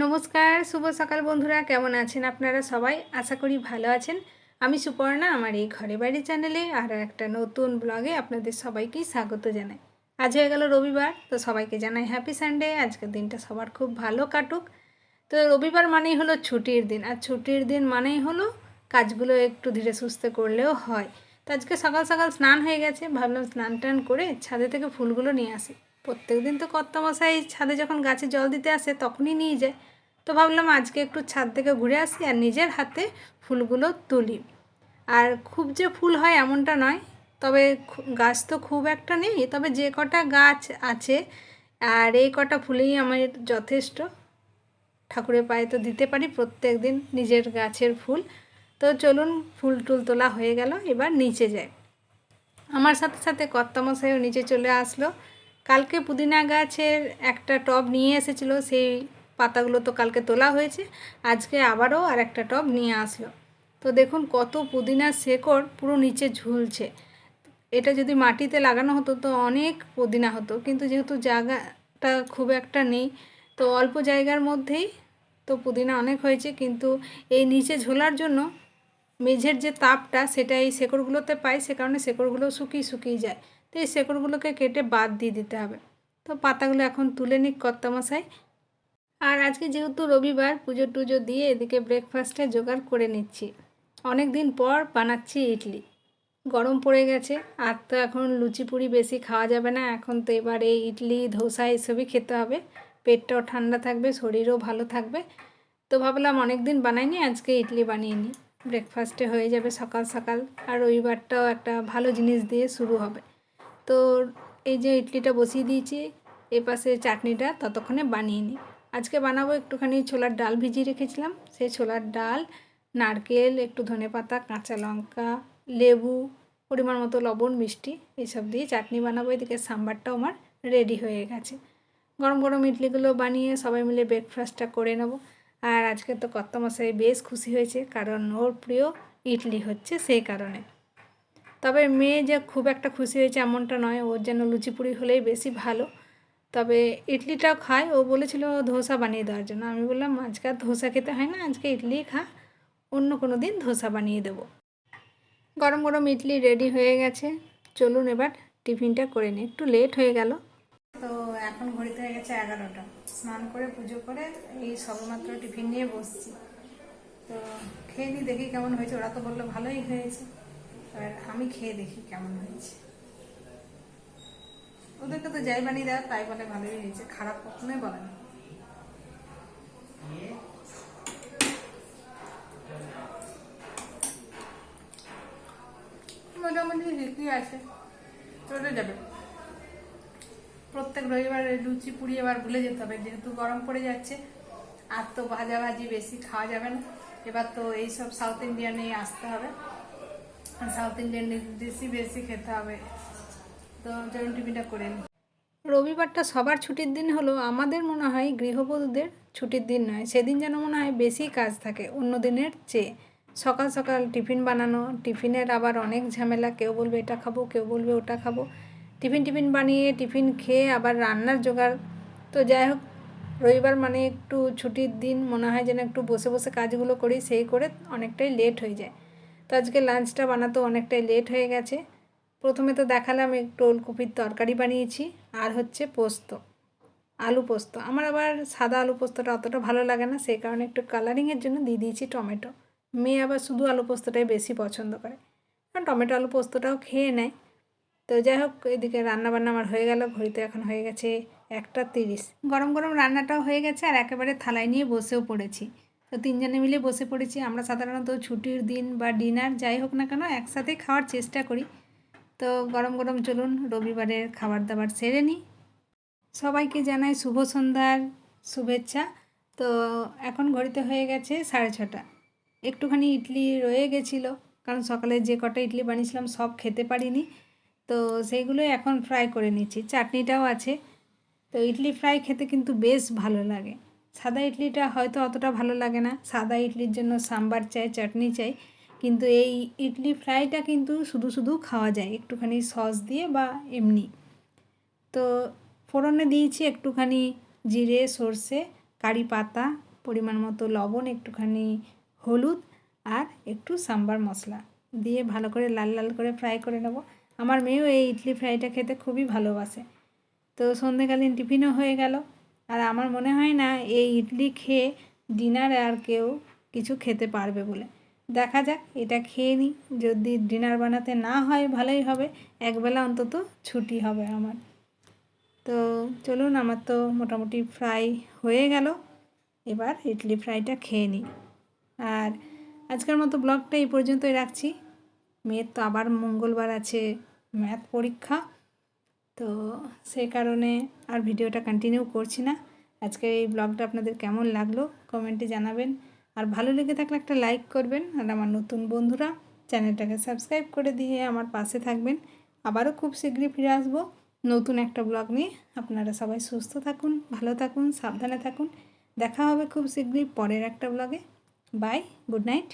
নমস্কার, শুভ সকাল বন্ধুরা। কেমন আছেন আপনারা সবাই? আশা করি ভালো আছেন। আমি সুপর্ণা, আমার এই ঘরে বাড়ি চ্যানেলে আরও একটা নতুন ব্লগে আপনাদের সবাইকেই স্বাগত জানাই। আজ হয়ে গেল রবিবার, তো সবাইকে জানাই হ্যাপি সানডে। আজকের দিনটা সবার খুব ভালো কাটুক। তো রবিবার মানেই হলো ছুটির দিন, আর ছুটির দিন মানেই হলো কাজগুলো একটু ধীরে সুস্থে করলেও হয়। তো আজকে সকাল সকাল স্নান হয়ে গেছে, ভাবলাম স্নান টান করে ছাদে থেকে ফুলগুলো নিয়ে আসি। প্রত্যেক দিন তো কর্তামশাই ছাদে যখন গাছে জল দিতে আসে তখনই নিয়ে যায়। তো ভাবলাম আজকে একটু ছাদ থেকে ঘুরে আসি আর নিজের হাতে ফুলগুলো তুলি। আর খুব যে ফুল হয় এমনটা নয়, তবে গাছ তো খুব একটা নেই, তবে যে কটা গাছ আছে আর এই কটা ফুলেই আমার যথেষ্ট। ঠাকুরের পায়ে তো দিতে পারি প্রত্যেক দিন নিজের গাছের ফুল। তো চলুন, ফুল টুল তোলা হয়ে গেল, এবার নিচে যাই। আমার সাথে সাথে কর্তামশাইও নিচে চলে আসলো। কালকে পুদিনা গাছের একটা টব নিয়ে এসেছিলো, সেই পাতাগুলো তো কালকে তোলা হয়েছে। আজকে আবারও আর একটা টব নিয়ে আসলো। তো দেখুন কত পুদিনার শেকড় পুরো নিচে ঝুলছে। এটা যদি মাটিতে লাগানো হতো তো অনেক পুদিনা হতো, কিন্তু যেহেতু জায়গাটা খুব একটা নেই, তো অল্প জায়গার মধ্যেই তো পুদিনা অনেক হয়েছে। কিন্তু এই নিচে ঝোলার জন্য মেঝের যে তাপটা সেটা এই শেকড়গুলোতে পায়, সে কারণে শেকড়গুলো শুকিয়ে যায়। তো এই শেকড়গুলোকে কেটে বাদ দিয়ে দিতে হবে। তো পাতাগুলো এখন তুলে নিক কর্তামশাই। আর আজকে যেহেতু রবিবার, পুজো টুজো দিয়ে এদিকে ব্রেকফাস্টে জোগাড় করে নিচ্ছি। অনেক দিন পর বানাচ্ছি ইডলি। গরম পড়ে গেছে, আর তো এখন লুচি পুরি বেশি খাওয়া যাবে না। এখন তো এবারে ইডলি ধোসা এসবই খেতে হবে। পেটটাও ঠান্ডা থাকবে, শরীরও ভালো থাকবে। তো ভাবলাম অনেক দিন বানাইনি, আজকে ইডলি বানিয়ে নিই। ব্রেকফাস্টে হয়ে যাবে সকাল সকাল, আর রবিবারটাও একটা ভালো জিনিস দিয়ে শুরু হবে। তো এই যে ইডলিটা বসিয়ে দিয়েছি, এপাশে চাটনিটা ততক্ষণে বানিয়ে নিই। আজকে বানাবো একটুখানি ছোলার ডাল ভিজিয়ে রেখেছিলাম, সেই ছোলার ডাল, নারকেল, একটু ধনেপাতা, কাঁচা লঙ্কা, লেবু, পরিমাণ মতো লবণ, মিষ্টি এইসব দিয়ে চাটনি বানাবো। এদিকে সাম্বারটাও আমার রেডি হয়ে গেছে। গরম গরম ইডলিগুলো বানিয়ে সবাই মিলে ব্রেকফাস্টটা করে নেব। আর আজকে তো কর্তামশাই বেশ খুশি হয়েছে, কারণ ওর প্রিয় ইডলি হচ্ছে, সেই কারণে। তবে মেয়ে যে খুব একটা খুশি হয়েছে এমনটা নয়, ওর যেন লুচি পুরি হলেই বেশি ভালো। তবে ইডলিটাও খায়, ও বলেছিল ধোসা বানিয়ে দেওয়ার জন্য। আমি বললাম আজকে আর ধোসা খেতে হয় না, আজকে ইডলি খা, অন্য কোনো দিন ধোসা বানিয়ে দেবো। গরম গরম ইডলি রেডি হয়ে গেছে। চলুন এবার টিফিনটা করে নিই, একটু লেট হয়ে গেল। তো এখন ঘড়িতে হয়ে গেছে 11টা। স্নান করে পুজো করে এই সবেমাত্র টিফিন নিয়ে বসছি। তো খেয়ে নিই, দেখি কেমন হয়েছে। ওরা তো বললো ভালোই হয়েছে, আর আমি খেয়ে দেখি কেমন হয়েছে। ওদেরকে তো যাই বানিয়ে দেওয়া তাই বলে ভালোই হয়েছে, খারাপ কখনোই বলে না। মোটামুটি ঠিকই আছে, চলে যাবে। প্রত্যেক রবিবারে লুচি পুড়ি এবার ভুলে যেতে হবে, যেহেতু গরম পড়ে যাচ্ছে। আর তো ভাজাভাজি বেশি খাওয়া যাবে না। এবার তো এইসব সাউথ ইন্ডিয়ানেই আসতে হবে, সাউথ ইন্ডিয়ান ডিশই বেশি খেতে হবে। তো চলুন টিফিনটা করে নিই। রবিবারটা সবার ছুটির দিন হলো, আমাদের মনে হয় গৃহবধূদের ছুটির দিন নয়। সেদিন যেন মনে হয় বেশি কাজ থাকে অন্য দিনের চেয়ে। সকাল সকাল টিফিন বানানো, টিফিনের আবার অনেক ঝামেলা, কেউ বলবে এটা খাবো, কেউ বলবে ওটা খাবো। টিফিন বানিয়ে টিফিন খেয়ে আবার রান্নার জোগাড়। তো যাই হোক, রবিবার মানে একটু ছুটির দিন, মনে হয় যেন একটু বসে বসে কাজগুলো করি, সেই করে অনেকটাই লেট হয়ে যায়। তো আজকে লাঞ্চটা বানাতেও অনেকটাই লেট হয়ে গেছে। প্রথমে তো দেখালাম একটু ওলকপির তরকারি বানিয়েছি, আর হচ্ছে পোস্ত, আলু পোস্ত। আমার আবার সাদা আলু পোস্তটা অতটা ভালো লাগে না, সেই কারণে একটু কালারিংয়ের জন্য দিয়ে দিয়েছি টমেটো। মেয়ে আবার শুধু আলু পোস্তটাই বেশি পছন্দ করে, কারণ টমেটো আলু পোস্তটাও খেয়ে নেয়। তো যাই হোক, এদিকে রান্নাবান্না আমার হয়ে গেল। ঘড়িতে এখন হয়ে গেছে 1:30। গরম গরম রান্নাটাও হয়ে গেছে, আর একেবারে থালায় নিয়ে বসেও পড়েছি। তো তিনজনে মিলে বসে পড়েছি। আমরা সাধারণত ছুটির দিন বা ডিনার যাই হোক না কেন একসাথেই খাওয়ার চেষ্টা করি। তো গরম গরম চলুন রবিবারের খাবার দাবার সেরে নিই। সবাইকে জানাই শুভ সন্ধ্যার শুভেচ্ছা। তো এখন ঘড়িতে হয়ে গেছে 6:30। একটুখানি ইডলি রয়ে গেছিলো, কারণ সকালে যে কটা ইডলি বানিয়েছিলাম সব খেতে পারিনি। তো সেইগুলোই এখন ফ্রাই করে নিচ্ছি, চাটনিটাও আছে। তো ইডলি ফ্রাই খেতে কিন্তু বেশ ভালো লাগে। সাদা ইডলিটা হয়তো অতটা ভালো লাগে না, সাদা ইডলির জন্য সাম্বার চাই, চাটনি চাই। কিন্তু এই ইডলি ফ্রাইটা কিন্তু শুধু শুধু খাওয়া যায়, একটুখানি সস দিয়ে বা এমনি। তো ফোড়নে দিয়েছি একটুখানি জিরে, সর্ষে, কারি পাতা, পরিমাণ মতো লবণ, একটুখানি হলুদ আর একটু সাম্বার মশলা দিয়ে ভালো করে লাল লাল করে ফ্রাই করে নেব। আমার মেয়েও এই ইডলি ফ্রাইটা খেতে খুবই ভালোবাসে। তো সন্ধ্যেকালীন টিফিনও হয়ে গেল। আর আমার মনে হয় না এই ইডলি খেয়ে ডিনারে আর কেউ কিছু খেতে পারবে বলে। দেখা যাক, এটা খেয়ে নিই। যদি ডিনার বানাতে না হয় ভালোই হবে, একবেলা অন্তত ছুটি হবে আমার। তো চলুন, আমার তো মোটামুটি ফ্রাই হয়ে গেল। এবার ইডলি ফ্রাইটা খেয়ে নিই। আর আজকের মতো ব্লগটা এই পর্যন্তই রাখছি। মেয়ের তো আবার মঙ্গলবার আছে ম্যাথ পরীক্ষা, তো সেই কারণে আর ভিডিওটা কন্টিনিউ করছি না। আজকের এই ব্লগটা আপনাদের কেমন লাগলো কমেন্টে জানাবেন। আর ভালো লেগে থাকলে একটা লাইক করবেন। আর আমার নতুন বন্ধুরা চ্যানেলটাকে সাবস্ক্রাইব করে দিয়ে আমার পাশে থাকবেন। আবারও খুব শীঘ্রই ফিরে আসবো নতুন একটা ব্লগ নিয়ে। আপনারা সবাই সুস্থ থাকুন, ভালো থাকুন, সাবধানে থাকুন। দেখা হবে খুব শীঘ্রই পরের একটা ব্লগে। Bye, good night.